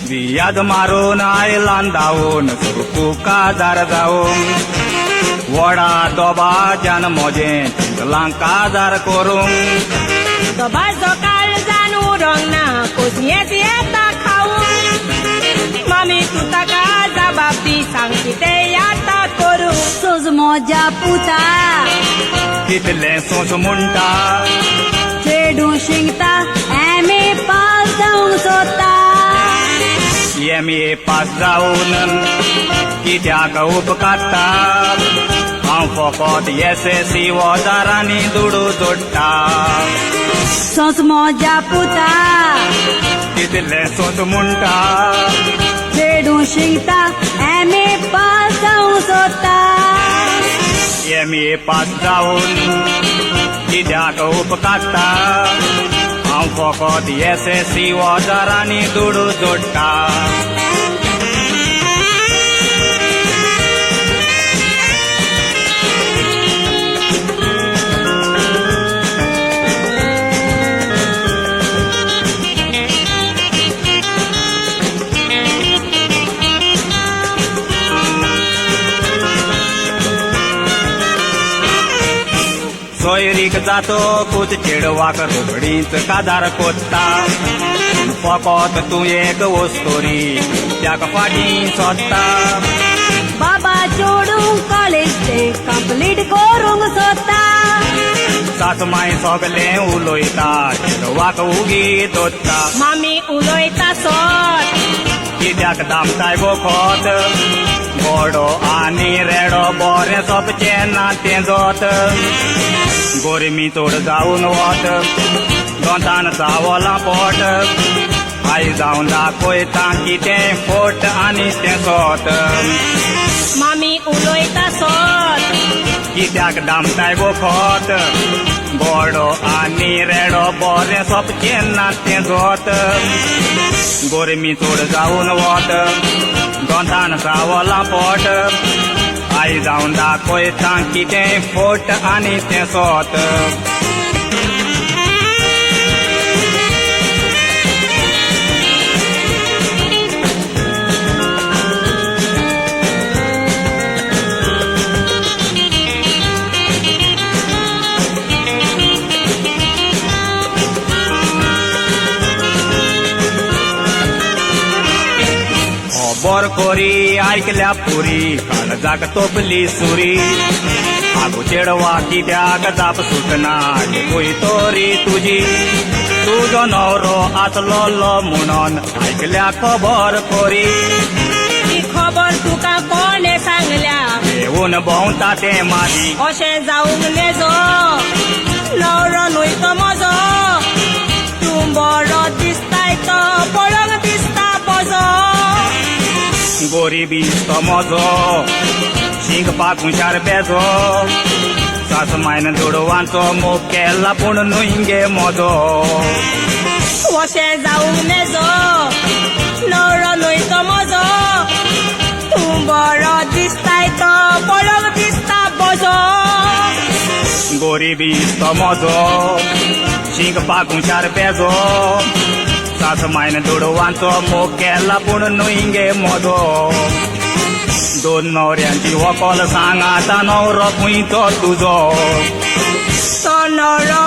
बियाद मारून आयलान धावून सुरकू काजार जावून वडा दोबा जान मोजें चिंतलांक काजार करूंक दोबाचो काळ जान उरोंक ना कोसयेंच येता खावूंक मामी तूं ताका जबाब दी सांग कितें याता करूंक सोज मोज्या पुता कितलें सोंस म्हणटा चेडूं शिंगता एम.ए. पास जावंक सोदता एम.ए. पास जावन कित्याक उपकारता हांव फकत एस.एस.सी. वजारांनी दुडू जोडटा सोज मोज्या पुता कितलें सोंस म्हणटा चेडूं शिंगता एम.ए. पास जावंक सोदता एम.ए. पास जावन कित्याक उपकारता हांव फकत एस.एस.सी. वजारांनी दुडू जोडटा सोयरीक जातो कुच चेडवाक रोखडीच काजार कोत्ता फकत तूं एक वस्तोरी त्याक फाटीं सोदता बाबा चेडूं कॉलेज तें कंप्लीट करूंक सोदता सास माय सगलें उलोयता चेडवाक उगी दोत्ता मामी उलोयता सोत कित्याक दामताय वखत गोडो आनी रेडो बरें सोपचें ना तें जोत गोरमी चोड जावन वत दोतान चावलां पोट आई जावन दाखयता कितें फोट आनी तें सोत मामी उलोयता सोत कित्याक दामताय वखत गोडो आनी रेडो बरें सोपचें ना तें जोत गोरमी चोड जावन वत दोतान चावलां पोट आई जावन दाखयता कितें फोट आनी तें सोत खबर कोरी आयकल्या पुरी काळजाक तोपली सुरी आगो चेडवा कित्याक जाप सुटना देखूय तोरी तुजी तुजो नवरो आसलोलो म्हणून आयकल्या खबर कोरी ही खबर तुका कोणे सांगल्या येवन भोंवता तें मादी अशें जावंक नेजो नवरो न्हय तो म्हजो तूं बरो दिसताय तो पळोवंक दिसता बजो गोरी तो मोजो शिंगपाक हुशार बेजो सास मायन जोडवांचो मोग केला पूण न्हय मोजो अशें जावंक नेजो नवरो न्हय तो म्हजो तूं बरो दिसताय तो पळोवंक दिसता बजो गोरी तो मोजो शिंगपाक हुशार बेजो सास मायन जोडवांचो मोग केला पूण न्हय मोजो दोन नवऱ्यांची वकोल सांग आतां नवरो खंयचो तुजो तो नवरो